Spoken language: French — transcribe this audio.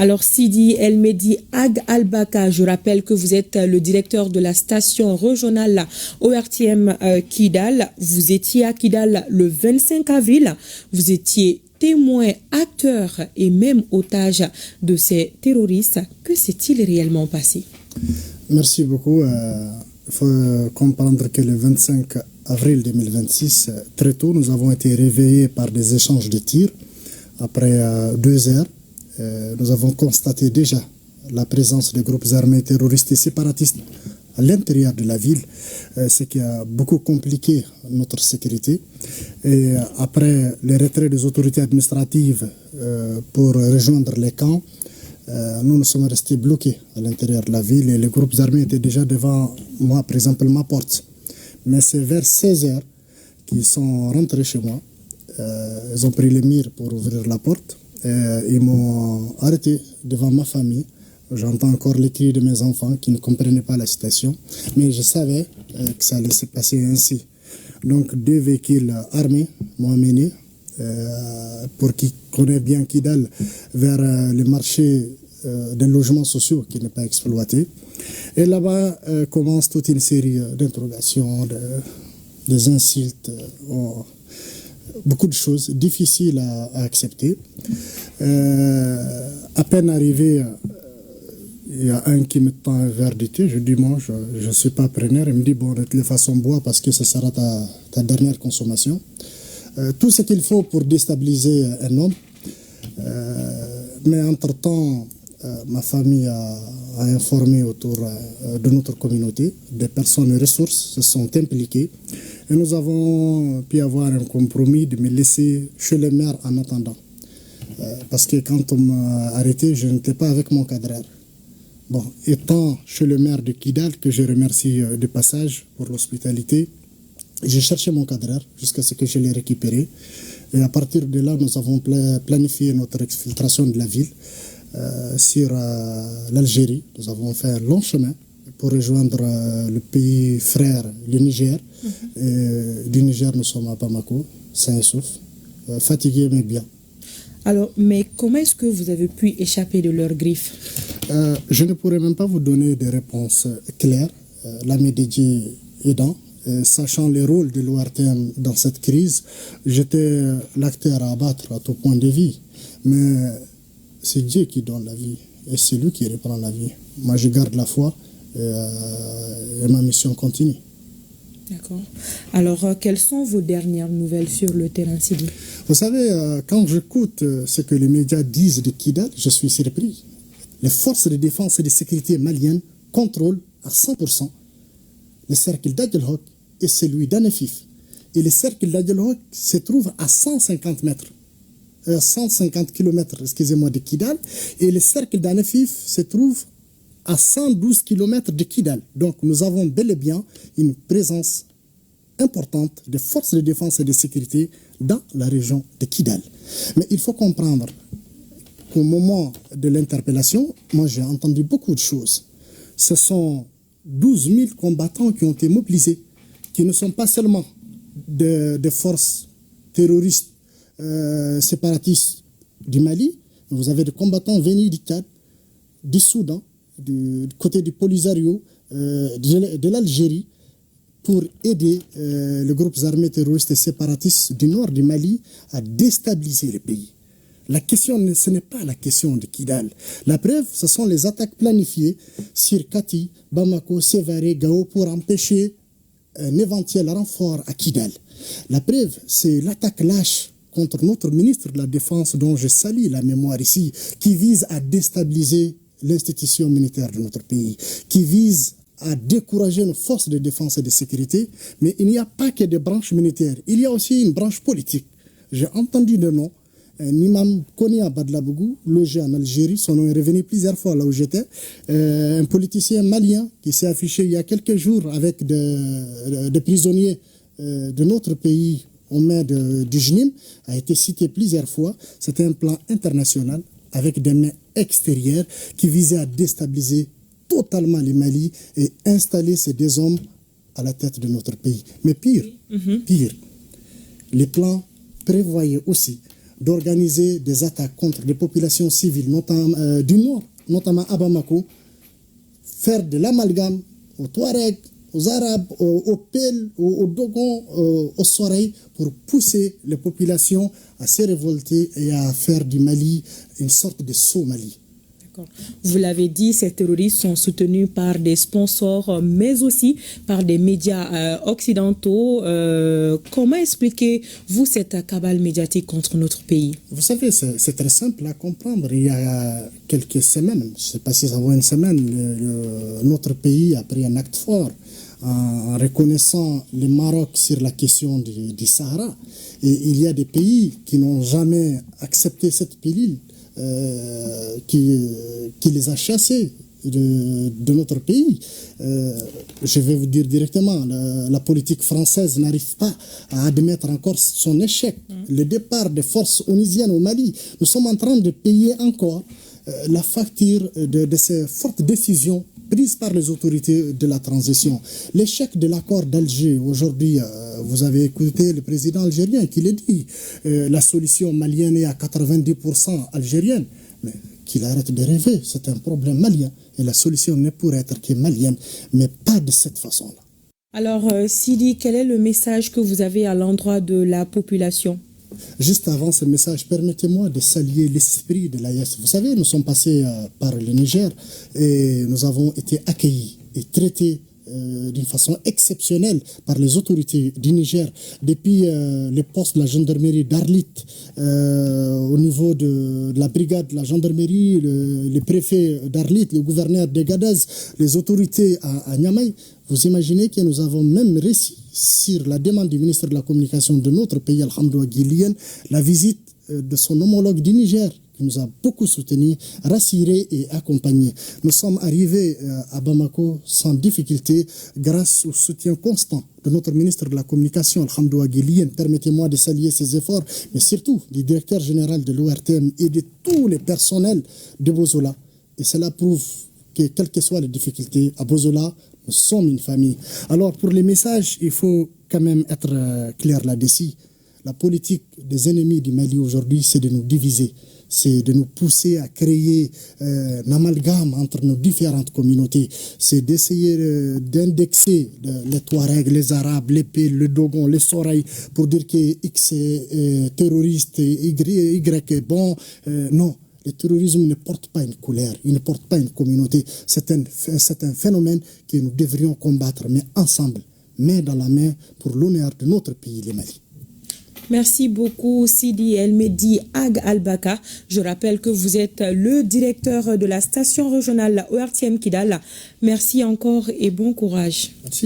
Alors Sidi El Mehdi Ag Albaka, je rappelle que vous êtes le directeur de la station régionale ORTM Kidal. Vous étiez à Kidal le 25 avril. Vous étiez témoin, acteur et même otage de ces terroristes. Que s'est-il réellement passé? Merci beaucoup. Il faut comprendre que le 25 avril 2026, très tôt, nous avons été réveillés par des échanges de tirs. Après 2 heures, nous avons constaté déjà la présence de groupes armés terroristes et séparatistes à l'intérieur de la ville, ce qui a beaucoup compliqué notre sécurité. Et après le retrait des autorités administratives pour rejoindre les camps, nous sommes restés bloqués à l'intérieur de la ville et les groupes armés étaient déjà devant moi, par exemple, ma porte. Mais c'est vers 16 heures qu'ils sont rentrés chez moi. Ils ont pris les murs pour ouvrir la porte. Ils m'ont arrêté devant ma famille. J'entends encore les cris de mes enfants qui ne comprenaient pas la situation. Mais je savais que ça allait se passer ainsi. Donc 2 véhicules armés m'ont amené, pour qui connaît bien Kidal, vers le marché des logements sociaux qui n'est pas exploité. Et là-bas commence toute une série d'interrogations, des insultes, beaucoup de choses difficiles à accepter. À peine arrivé, il y a un qui me tend un verre de thé. Je dis, moi, je ne suis pas preneur. Il me dit, bon, de toute façon, bois parce que ce sera ta dernière consommation. Tout ce qu'il faut pour déstabiliser un homme. Mais entre-temps, ma famille a informé autour de notre communauté. Des personnes ressources se sont impliquées. Et nous avons pu avoir un compromis de me laisser chez le maire en attendant. Parce que quand on m'a arrêté, je n'étais pas avec mon cadreur. Bon, étant chez le maire de Kidal, que je remercie de passage pour l'hospitalité, j'ai cherché mon cadreur jusqu'à ce que je l'ai récupéré. Et à partir de là, nous avons planifié notre exfiltration de la ville sur l'Algérie. Nous avons fait un long chemin pour rejoindre le pays frère, le Niger. Et du Niger, nous sommes à Bamako, Saint-Youssouf, fatigués mais bien. Alors, mais comment est-ce que vous avez pu échapper de leurs griffes? Je ne pourrais même pas vous donner des réponses claires. L'ami Dédié aidant, sachant le rôle de l'ORTM dans cette crise, j'étais l'acteur à abattre à tout point de vue. Mais c'est Dieu qui donne la vie et c'est lui qui reprend la vie. Moi, je garde la foi et ma mission continue. D'accord. Alors, quelles sont vos dernières nouvelles sur le terrain, Sidi? Vous savez, quand j'écoute ce que les médias disent de Kidal, je suis surpris. Les forces de défense et de sécurité maliennes contrôlent à 100% le cercle d'Aguelhok et celui d'Anefif. Et le cercle d'Aguelhok se trouve à 150 km, excusez-moi, de Kidal. Et le cercle d'Anefif se trouve à 112 km de Kidal. Donc nous avons bel et bien une présence importante des forces de défense et de sécurité dans la région de Kidal. Mais il faut comprendre qu'au moment de l'interpellation, moi j'ai entendu beaucoup de choses. Ce sont 12 000 combattants qui ont été mobilisés, qui ne sont pas seulement des forces terroristes séparatistes du Mali. Vous avez des combattants venus du Tchad, du Soudan, du côté du Polisario, de l'Algérie, pour aider les groupes armés terroristes et séparatistes du nord du Mali à déstabiliser le pays. La question, ce n'est pas la question de Kidal. La preuve, ce sont les attaques planifiées sur Kati, Bamako, Sévaré, Gao pour empêcher un éventuel renfort à Kidal. La preuve, c'est l'attaque lâche contre notre ministre de la Défense, dont je salue la mémoire ici, qui vise à déstabiliser l'institution militaire de notre pays, qui vise à décourager nos forces de défense et de sécurité. Mais il n'y a pas que des branches militaires, il y a aussi une branche politique. J'ai entendu le nom, un imam connu à Badlabougou, logé en Algérie, son nom est revenu plusieurs fois là où j'étais, un politicien malien qui s'est affiché il y a quelques jours avec des prisonniers de notre pays aux mains du JNIM, a été cité plusieurs fois. C'était un plan international avec des mains extérieures qui visait à déstabiliser totalement le Mali et installer ces 2 hommes à la tête de notre pays. Mais pire, les plans prévoyaient aussi d'organiser des attaques contre les populations civiles, notamment du nord, notamment à Bamako, faire de l'amalgame aux Touaregs, aux Arabes, aux Peuls, aux Dogons, aux Soreilles, pour pousser les populations à se révolter et à faire du Mali une sorte de Somalie. Vous l'avez dit, ces terroristes sont soutenus par des sponsors, mais aussi par des médias occidentaux. Comment expliquez-vous cette cabale médiatique contre notre pays? Vous savez, c'est très simple à comprendre. Il y a quelques semaines, je ne sais pas si ça vaut une semaine, notre pays a pris un acte fort en reconnaissant le Maroc sur la question du Sahara. Et il y a des pays qui n'ont jamais accepté cette pilule. Qui les a chassés de notre pays. Je vais vous dire directement, la politique française n'arrive pas à admettre encore son échec. Le départ des forces onusiennes au Mali, nous sommes en train de payer encore la facture de ces fortes décisions prises par les autorités de la transition. L'échec de l'accord d'Alger, aujourd'hui, vous avez écouté le président algérien qui l'a dit, la solution malienne est à 90% algérienne, mais qu'il arrête de rêver, c'est un problème malien, et la solution ne pourrait être que malienne, mais pas de cette façon-là. Alors, Sidi, quel est le message que vous avez à l'endroit de la population? Juste avant ce message, permettez-moi de saluer l'esprit de l'AES. Vous savez, nous sommes passés par le Niger et nous avons été accueillis et traités d'une façon exceptionnelle par les autorités du Niger. Depuis les postes de la gendarmerie d'Arlit, au niveau de la brigade de la gendarmerie, le préfet d'Arlit, le gouverneur de Gadez, les autorités à Niamey, vous imaginez que nous avons même réussi, sur la demande du ministre de la Communication de notre pays, Alhamdoulilah Guilien, la visite de son homologue du Niger, qui nous a beaucoup soutenus, rassurés et accompagnés. Nous sommes arrivés à Bamako sans difficulté grâce au soutien constant de notre ministre de la Communication, Alhamdoulilah Guilien. Permettez-moi de saluer ses efforts, mais surtout du directeur général de l'ORTM et de tous les personnels de Bozola. Et cela prouve que, quelles que soient les difficultés, à Bozola, nous sommes une famille. Alors, pour les messages, il faut quand même être clair là-dessus. La politique des ennemis du Mali aujourd'hui, c'est de nous diviser. C'est de nous pousser à créer un amalgame entre nos différentes communautés. C'est d'essayer d'indexer les Touaregs, les Arabes, les Peuls, le Dogon, les Soreilles, pour dire que X est terroriste, Y est bon. Non. Le terrorisme ne porte pas une couleur, il ne porte pas une communauté. C'est un phénomène que nous devrions combattre, mais ensemble, main dans la main, pour l'honneur de notre pays, le Mali. Merci beaucoup, Sidi El Mehdi Ag Albaka. Je rappelle que vous êtes le directeur de la station régionale ORTM Kidal. Merci encore et bon courage. Merci.